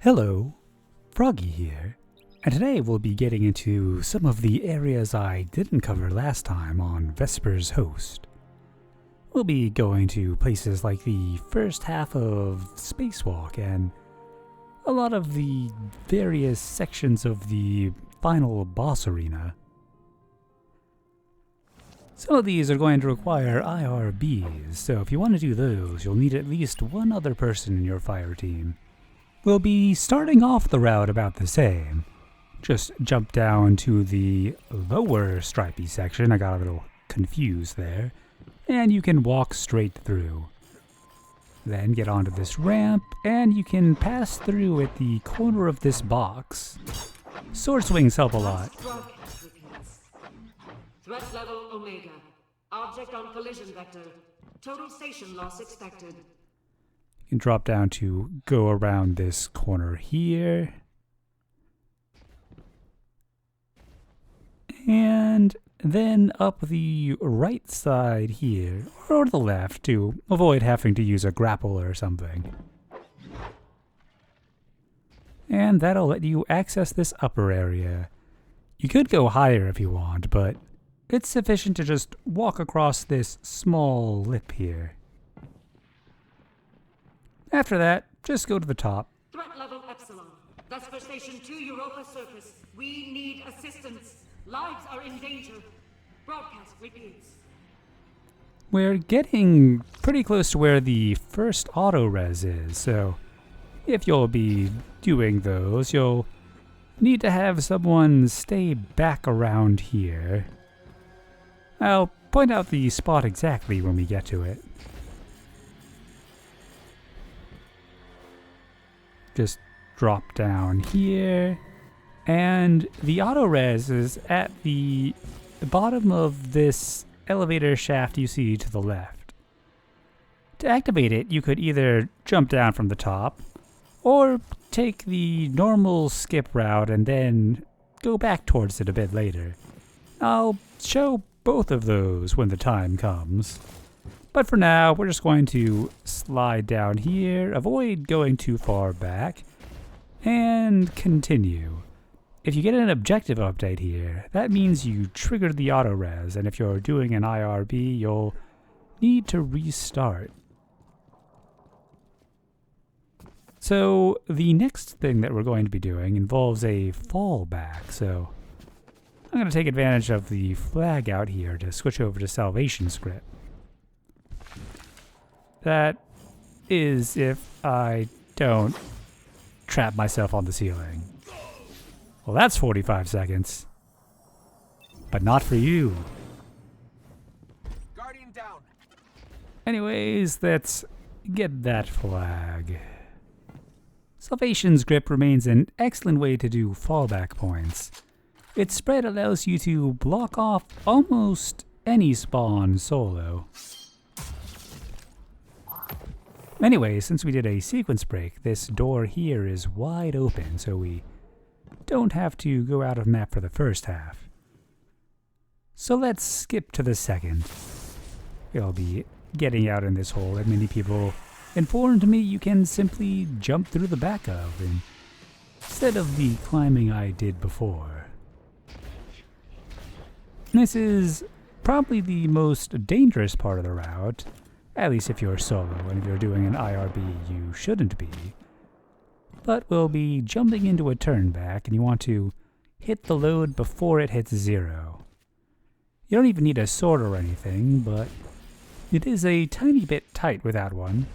Hello, Froggy here, and today we'll be getting into some of the areas I didn't cover last time on Vesper's Host. We'll be going to places like the first half of Spacewalk and a lot of the various sections of the final boss arena. Some of these are going to require IRBs, so if you want to do those, you'll need at least one other person in your fire team. We'll be starting off the route about the same. Just jump down to the lower stripey section, I got a little confused there, and you can walk straight through. Then get onto this ramp, and you can pass through at the corner of this box. Sword swings help a lot. Threat level Omega. Object on collision vector. Total station loss expected. You can drop down to go around this corner here. And then up the right side here, or the left to avoid having to use a grapple or something. And that'll let you access this upper area. You could go higher if you want, but it's sufficient to just walk across this small lip here. After that, just go to the top. Threat level Epsilon. Vesper Station 2 Europa surface. We need assistance. Lives are in danger. Broadcast repeats. We're getting pretty close to where the first Auto-Rez is, so if you'll be doing those, you'll need to have someone stay back around here. I'll point out the spot exactly when we get to it. Just drop down here, and the Auto-Rez is at the bottom of this elevator shaft you see to the left. To activate it, you could either jump down from the top, or take the normal skip route and then go back towards it a bit later. I'll show both of those when the time comes. But for now, we're just going to slide down here, avoid going too far back, and continue. If you get an objective update here, that means you triggered the Auto-Rez, and if you're doing an IRB, you'll need to restart. So the next thing that we're going to be doing involves a fallback, so I'm going to take advantage of the flag out here to switch over to Salvation script. That is if I don't trap myself on the ceiling. Well, that's 45 seconds. But not for you. Guardian down. Anyways, let's get that flag. Salvation's grip remains an excellent way to do fallback points. Its spread allows you to block off almost any spawn solo. Anyway, since we did a sequence break, this door here is wide open, so we don't have to go out of map for the first half. So let's skip to the second. We'll be getting out in this hole that many people informed me you can simply jump through the back of, instead of the climbing I did before. This is probably the most dangerous part of the route. At least if you're solo, and if you're doing an IRB, you shouldn't be. But we'll be jumping into a turn back, and you want to hit the load before it hits 0. You don't even need a sword or anything, but it is a tiny bit tight without one.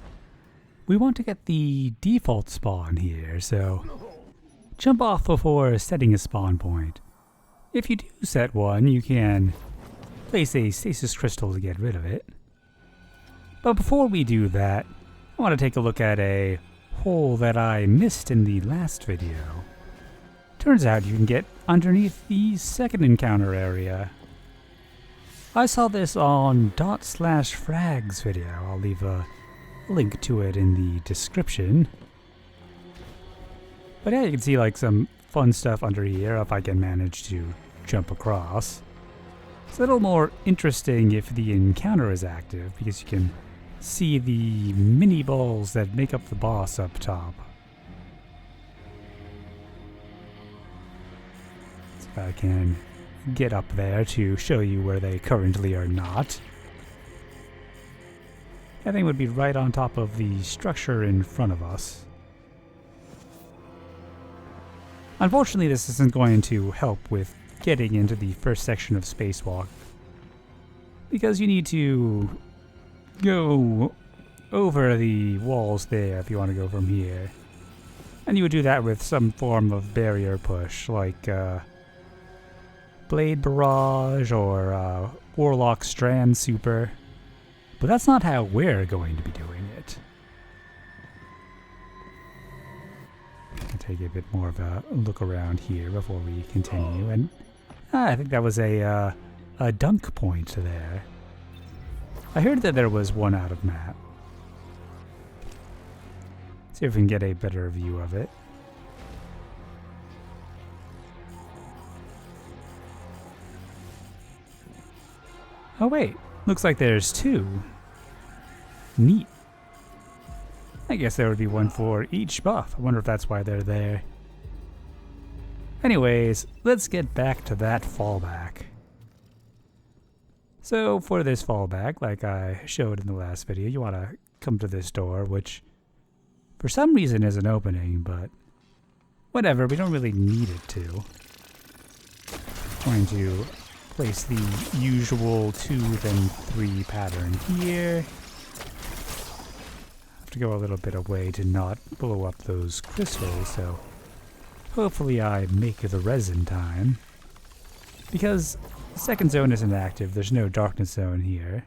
We want to get the default spawn here, so jump off before setting a spawn point. If you do set one, you can place a stasis crystal to get rid of it. But before we do that, I want to take a look at a hole that I missed in the last video. Turns out you can get underneath the second encounter area. I saw this on ./frags video. I'll leave a link to it in the description. But yeah, you can see like some fun stuff under here if I can manage to jump across. It's a little more interesting if the encounter is active, because you can see the mini balls that make up the boss up top. if I can get up there to show you where they currently are not. I think it would be right on top of the structure in front of us. Unfortunately, this isn't going to help with getting into the first section of Spacewalk, because you need to go over the walls there if you want to go from here. And you would do that with some form of barrier push, like Blade Barrage or Warlock Strand Super. But that's not how we're going to be doing it. I'll take a bit more of a look around here before we continue. And I think that was a dunk point there. I heard that there was one out of map. See if we can get a better view of it. Oh wait, looks like there's two. Neat. I guess there would be one for each buff. I wonder if that's why they're there. Anyways, let's get back to that fallback. So for this fallback, like I showed in the last video, you want to come to this door, which for some reason isn't opening, but whatever, we don't really need it to. Going to place the usual 2 then 3 pattern here. Have to go a little bit away to not blow up those crystals, so hopefully I make the res in time. Because the second zone isn't active, there's no darkness zone here.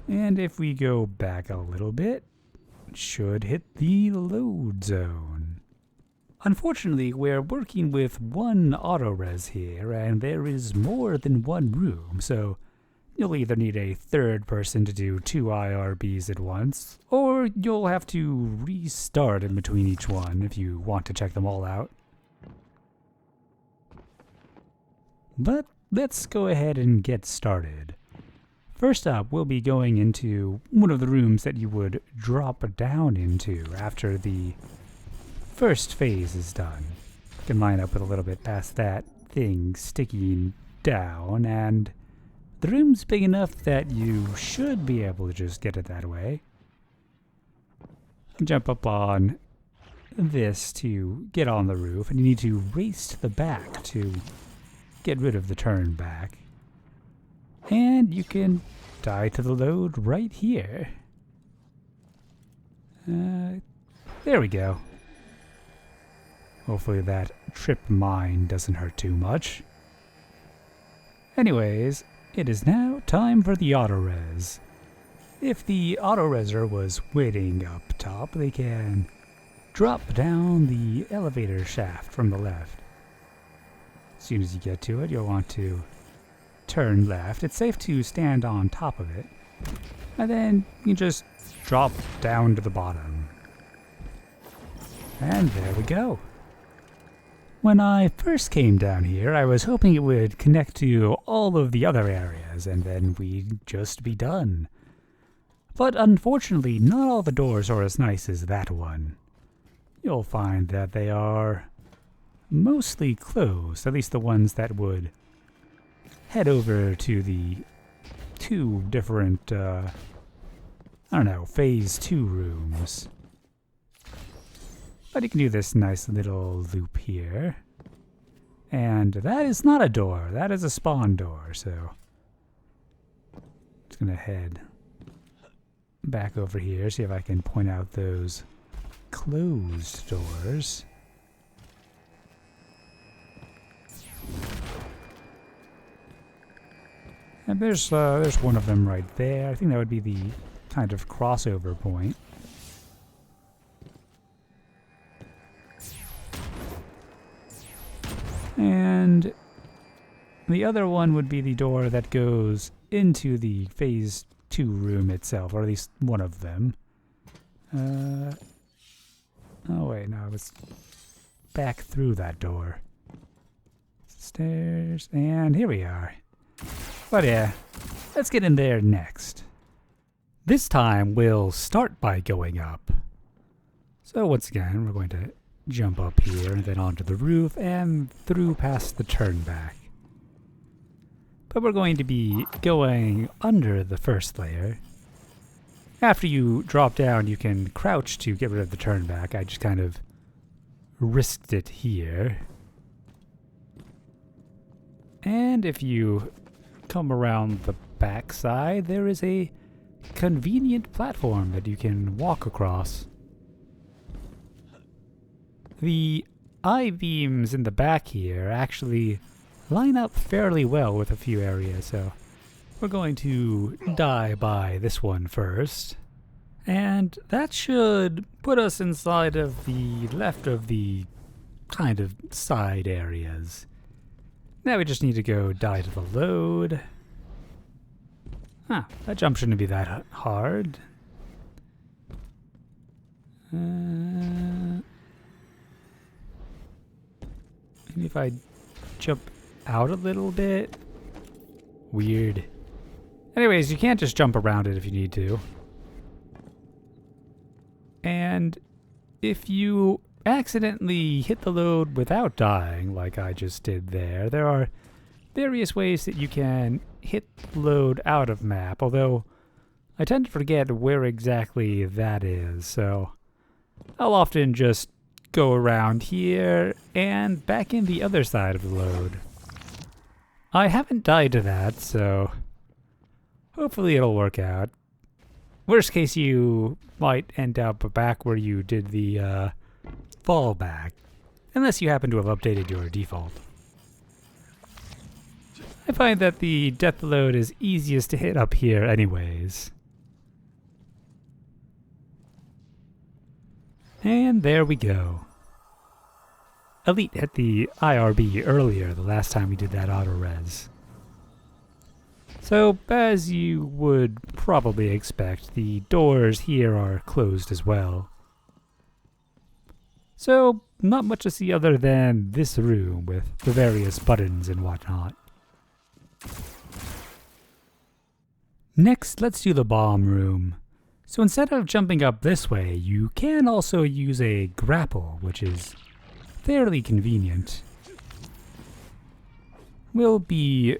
And if we go back a little bit, it should hit the load zone. Unfortunately, we're working with one Auto-Rez here, and there is more than one room, so you'll either need a third person to do 2 IRBs at once, or you'll have to restart in between each one if you want to check them all out. But let's go ahead and get started. First up, we'll be going into one of the rooms that you would drop down into after the first phase is done. You can line up with a little bit past that thing sticking down, and the room's big enough that you should be able to just get it that way. Jump up on this to get on the roof, and you need to race to the back to get rid of the turn back. And you can die to the load right here. There we go. Hopefully that trip mine doesn't hurt too much. Anyways, it is now time for the Auto-Rez. If the Auto-Rezer was waiting up top, they can drop down the elevator shaft from the left. As soon as you get to it, you'll want to turn left. It's safe to stand on top of it, and then you just drop down to the bottom. And there we go. When I first came down here, I was hoping it would connect to all of the other areas, and then we'd just be done. But unfortunately, not all the doors are as nice as that one. You'll find that they are mostly closed, at least the ones that would head over to the 2 different, phase 2 rooms. But you can do this nice little loop here. And that is not a door, that is a spawn door, so just gonna head back over here, see if I can point out those closed doors. And there's one of them right there. I think that would be the kind of crossover point. And the other one would be the door that goes into the phase 2 room itself, or at least one of them. Oh wait, no, it was back through that door. Stairs, and here we are. But yeah, let's get in there next. This time we'll start by going up. So once again, we're going to jump up here and then onto the roof and through past the turnback. But we're going to be going under the first layer. After you drop down, you can crouch to get rid of the turnback. I just kind of risked it here. And if you come around the backside, there is a convenient platform that you can walk across. The I-beams in the back here actually line up fairly well with a few areas, so we're going to die by this one first. And that should put us inside of the left of the kind of side areas. Now we just need to go die to the load. That jump shouldn't be that hard. Maybe if I jump out a little bit. Weird. Anyways, you can't just jump around it if you need to. And if you accidentally hit the load without dying, like I just did there, there are various ways that you can hit the load out of map, although I tend to forget where exactly that is, so I'll often just go around here and back in the other side of the load. I haven't died to that, so hopefully it'll work out. Worst case, you might end up back where you did the fallback, unless you happen to have updated your default. I find that the death load is easiest to hit up here anyways. And there we go. Elite hit the IRB earlier the last time we did that Auto-Rez. So, as you would probably expect, the doors here are closed as well. So, not much to see other than this room with the various buttons and whatnot. Next, let's do the bomb room. So instead of jumping up this way, you can also use a grapple, which is fairly convenient. We'll be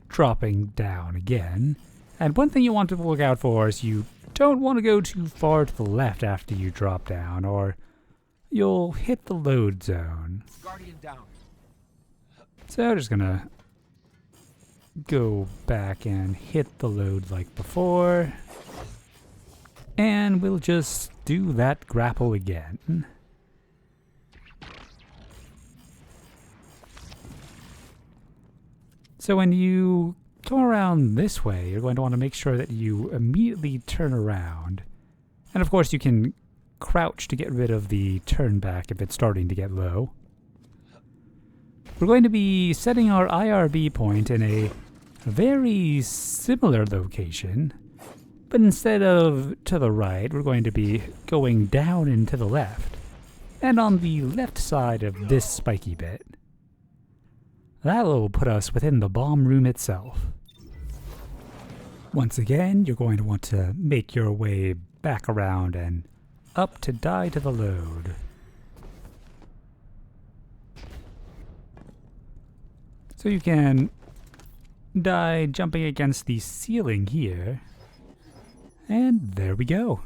dropping down again. And one thing you want to look out for is you don't want to go too far to the left after you drop down, or you'll hit the load zone. Guardian down. So just gonna go back and hit the load like before. And we'll just do that grapple again. So when you come around this way, you're going to want to make sure that you immediately turn around. And of course you can crouch to get rid of the turn back if it's starting to get low. We're going to be setting our IRB point in a very similar location, but instead of to the right, we're going to be going down and to the left, and on the left side of this spiky bit. That will put us within the bomb room itself. Once again, you're going to want to make your way back around and up to die to the load. So you can die jumping against the ceiling here. And there we go.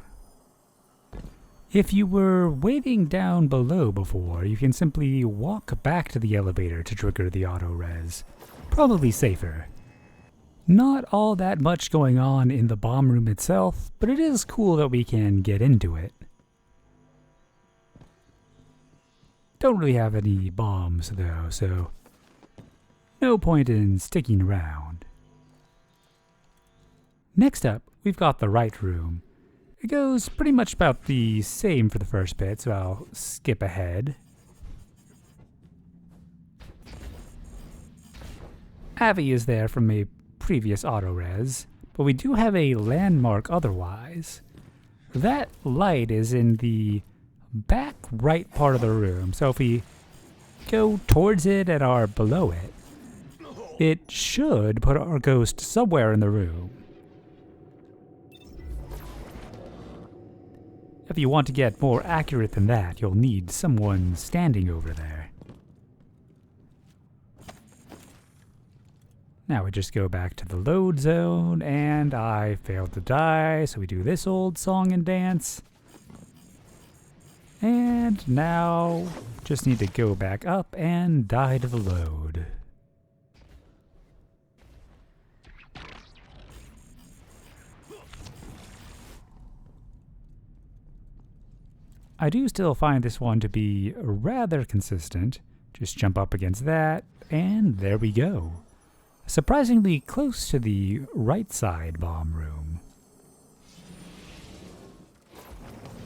If you were waiting down below before, you can simply walk back to the elevator to trigger the Auto-Rez. Probably safer. Not all that much going on in the bomb room itself, but it is cool that we can get into it. Don't really have any bombs though, so no point in sticking around. Next up, we've got the right room. It goes pretty much about the same for the first bit, so I'll skip ahead. Avi is there from a previous Auto-Rez, but we do have a landmark otherwise. That light is in the back right part of the room, so if we go towards it and are below it, it should put our ghost somewhere in the room. If you want to get more accurate than that, you'll need someone standing over there. Now we just go back to the load zone, and I failed to die, so we do this old song and dance. And now, just need to go back up and die to the load. I do still find this one to be rather consistent. Just jump up against that, and there we go. Surprisingly close to the right side bomb room.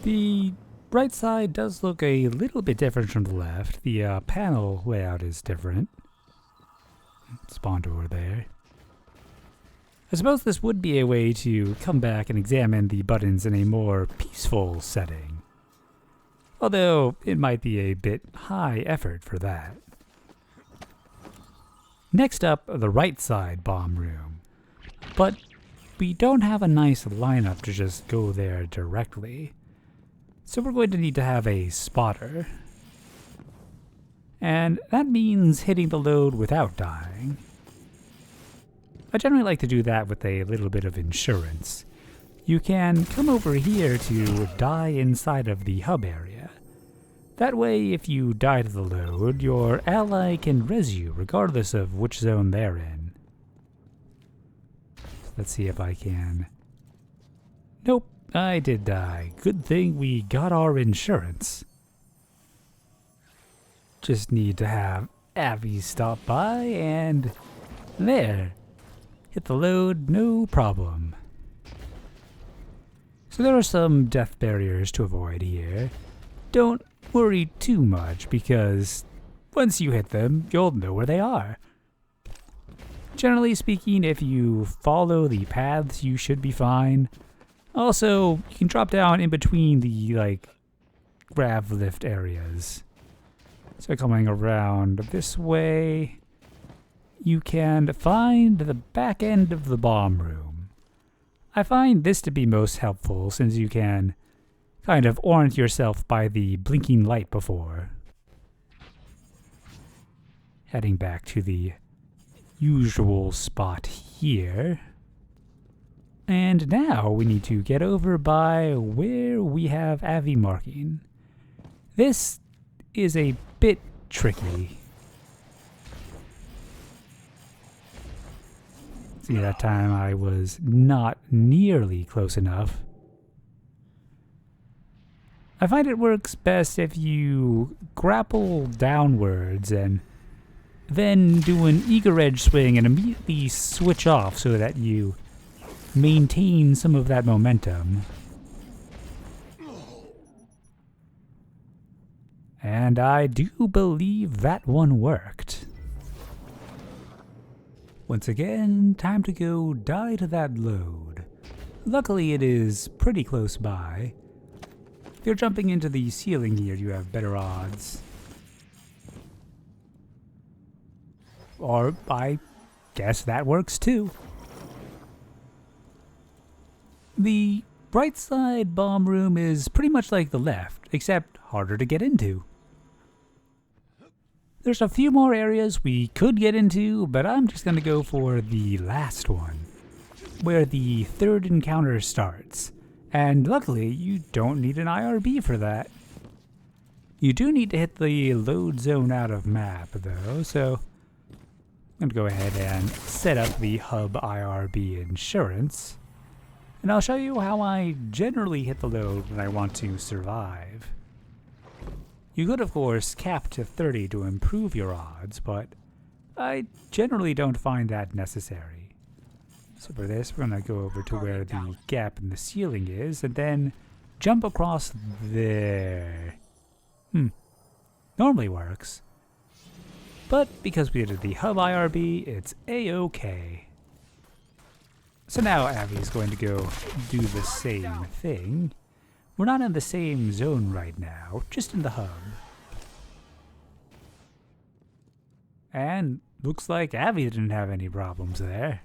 The right side does look a little bit different from the left. The panel layout is different. Spawn door there. I suppose this would be a way to come back and examine the buttons in a more peaceful setting. Although it might be a bit high effort for that. Next up, the right side bomb room. But we don't have a nice lineup to just go there directly. So we're going to need to have a spotter. And that means hitting the load without dying. I generally like to do that with a little bit of insurance. You can come over here to die inside of the hub area. That way, if you die to the load, your ally can res you regardless of which zone they're in. Let's see if I can. Nope, I did die. Good thing we got our insurance. Just need to have Abby stop by and there. Hit the load, no problem. So there are some death barriers to avoid here. Don't worry too much, because once you hit them, you'll know where they are. Generally speaking, if you follow the paths, you should be fine. Also, you can drop down in between the, grav lift areas. So coming around this way, you can find the back end of the bomb room. I find this to be most helpful, since you can kind of orient yourself by the blinking light before. Heading back to the usual spot here. And now we need to get over by where we have Avi marking. This is a bit tricky. See, that time I was not nearly close enough. I find it works best if you grapple downwards and then do an eager edge swing and immediately switch off so that you maintain some of that momentum. And I do believe that one worked. Once again, time to go die to that load. Luckily it is pretty close by. If you're jumping into the ceiling here, you have better odds. Or I guess that works too. The right side bomb room is pretty much like the left, except harder to get into. There's a few more areas we could get into, but I'm just going to go for the last one, where the third encounter starts. And luckily, you don't need an IRB for that. You do need to hit the load zone out of map, though, so I'm going to go ahead and set up the hub IRB insurance. And I'll show you how I generally hit the load when I want to survive. You could, of course, cap to 30 to improve your odds, but I generally don't find that necessary. So for this, we're going to go over to where the gap in the ceiling is, and then jump across there. Normally works. But because we did the hub IRB, it's A-OK. So now Abby's going to go do the same thing. We're not in the same zone right now, just in the hub. And looks like Abby didn't have any problems there.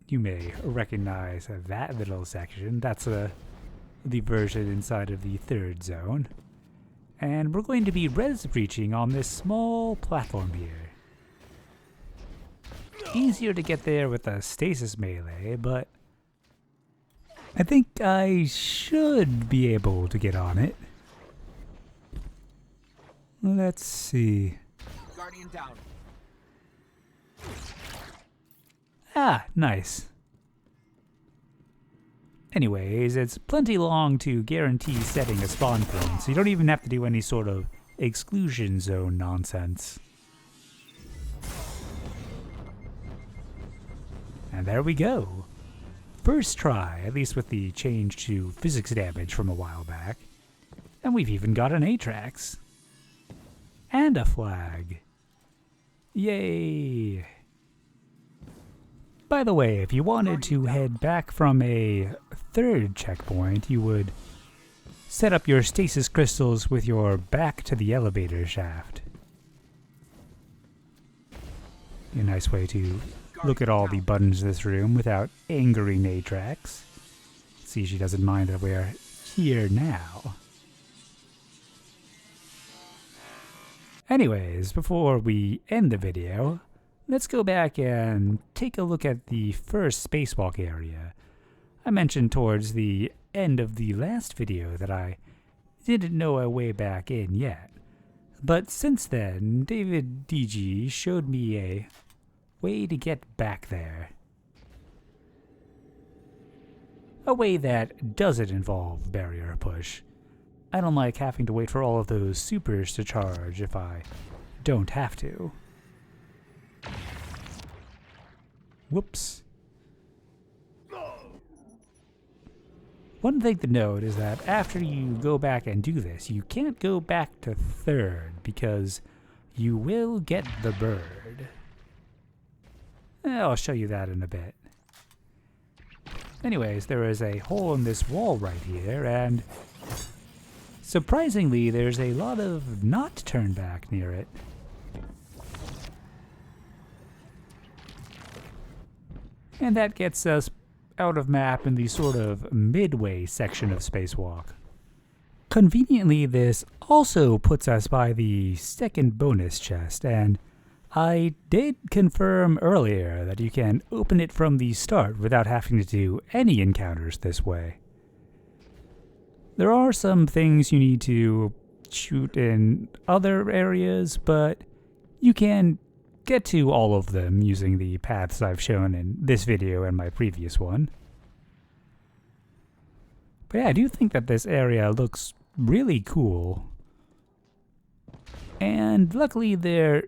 You may recognize that little section. That's the version inside of the third zone. And we're going to be Rez Breaching on this small platform here. Easier to get there with a stasis melee, but I think I should be able to get on it. Let's see. Guardian down. Ah, nice. Anyways, it's plenty long to guarantee setting a spawn point, so you don't even have to do any sort of exclusion zone nonsense. And there we go. First try, at least with the change to physics damage from a while back. And we've even got an Atrax. And a flag. Yay! By the way, if you wanted to head back from a third checkpoint, you would set up your stasis crystals with your back to the elevator shaft. A nice way to look at all the buttons in this room without angering Atrax. See, she doesn't mind that we're here now. Anyways, before we end the video, let's go back and take a look at the first spacewalk area. I mentioned towards the end of the last video that I didn't know a way back in yet. But since then, David DG showed me a way to get back there. A way that doesn't involve barrier push. I don't like having to wait for all of those supers to charge if I don't have to. Whoops. One thing to note is that after you go back and do this, you can't go back to third because you will get the bird. I'll show you that in a bit. Anyways, there is a hole in this wall right here, and surprisingly, there's a lot of not turn back near it. And that gets us out of map in the sort of midway section of Spacewalk. Conveniently, this also puts us by the second bonus chest, and I did confirm earlier that you can open it from the start without having to do any encounters this way. There are some things you need to shoot in other areas, but you can get to all of them using the paths I've shown in this video and my previous one. But yeah, I do think that this area looks really cool. And luckily there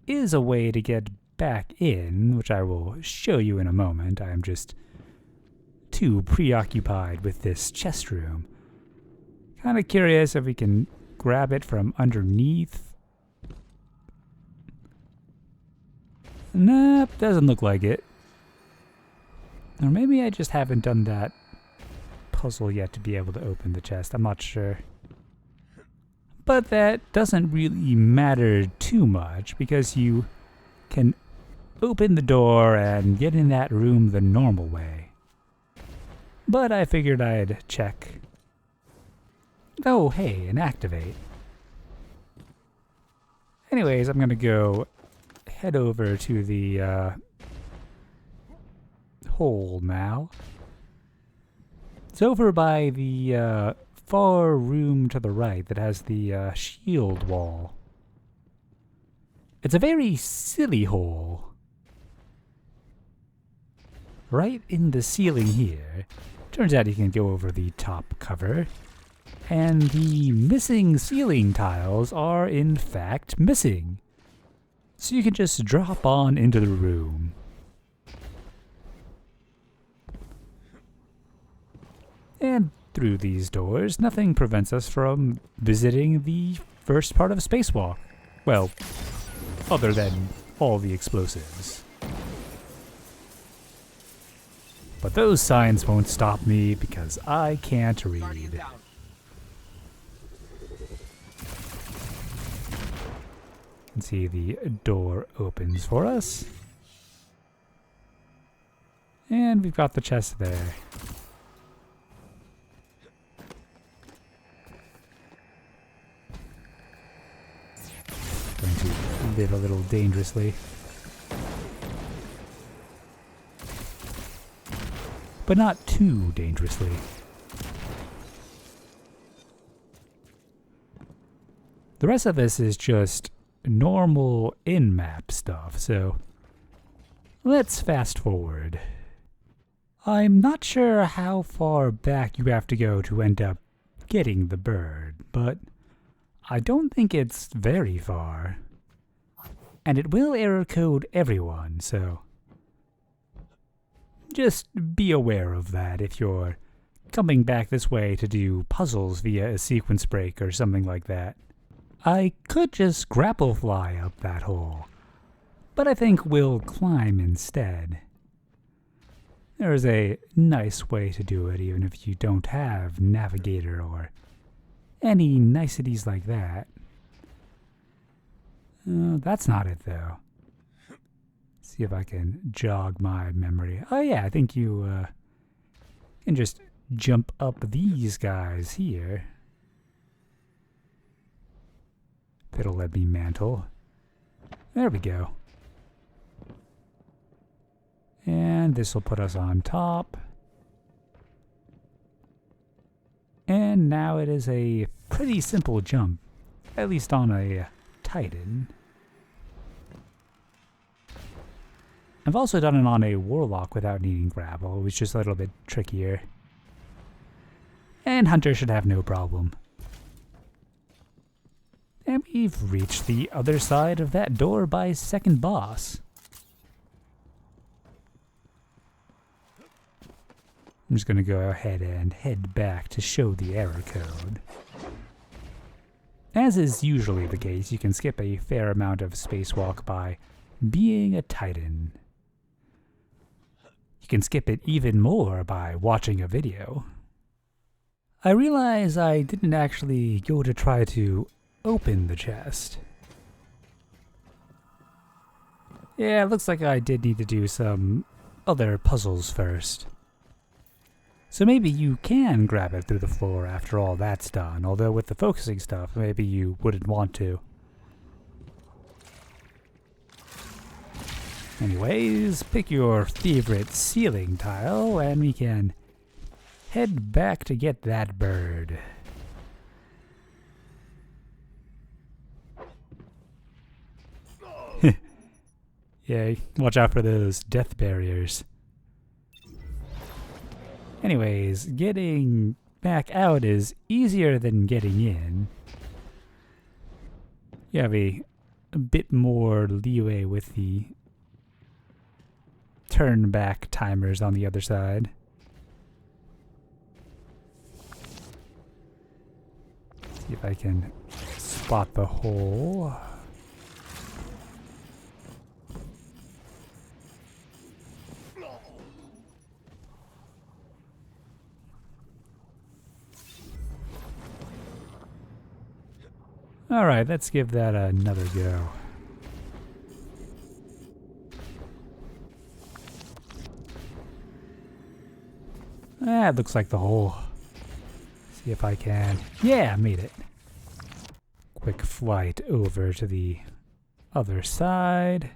is a way to get back in, which I will show you in a moment. I'm just too preoccupied with this chest room. Kind of curious if we can grab it from underneath. Nope, doesn't look like it. Or maybe I just haven't done that puzzle yet to be able to open the chest. I'm not sure. But that doesn't really matter too much because you can open the door and get in that room the normal way. But I figured I'd check. Oh, hey, and activate. Anyways, I'm gonna go head over to the hole now. It's over by the far room to the right that has the shield wall. It's a very silly hole. Right in the ceiling here. Turns out you can go over the top cover. And the missing ceiling tiles are in fact missing. So you can just drop on into the room. And through these doors, nothing prevents us from visiting the first part of Spacewalk. Well, other than all the explosives. But those signs won't stop me because I can't read. You can see the door opens for us. And we've got the chest there. Going to live a little dangerously. But not too dangerously. The rest of this is just normal in-map stuff, so let's fast forward. I'm not sure how far back you have to go to end up getting the bird, but I don't think it's very far. And it will error code everyone, so just be aware of that if you're coming back this way to do puzzles via a sequence break or something like that. I could just grapple fly up that hole, but I think we'll climb instead. There's a nice way to do it even if you don't have Navigator or any niceties like that. That's not it though. See if I can jog my memory. Oh yeah, I think you can just jump up these guys here. It'll let me mantle. There we go. And this will put us on top. And now it is a pretty simple jump, at least on a Titan. I've also done it on a Warlock without needing grapple. It was just a little bit trickier. And Hunter should have no problem. And we've reached the other side of that door by second boss. I'm just going to go ahead and head back to show the error code. As is usually the case, you can skip a fair amount of spacewalk by being a Titan. You can skip it even more by watching a video. I realize I didn't actually go to try to open the chest. Yeah, it looks like I did need to do some other puzzles first. So maybe you can grab it through the floor after all that's done, although with the focusing stuff, maybe you wouldn't want to. Anyways, pick your favorite ceiling tile and we can head back to get that bird. Yeah, watch out for those death barriers. Anyways, getting back out is easier than getting in. You have a bit more leeway with the turn back timers on the other side. See if I can spot the hole. Alright, let's give that another go. It looks like the hole. See if I can. Yeah, made it. Quick flight over to the other side.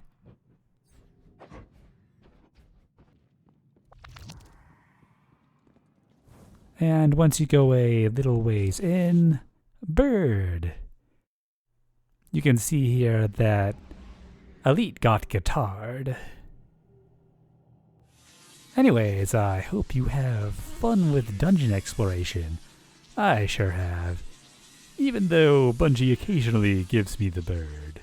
And once you go a little ways in, bird. You can see here that Elite got guitared. Anyways, I hope you have fun with dungeon exploration. I sure have. Even though Bungie occasionally gives me the bird.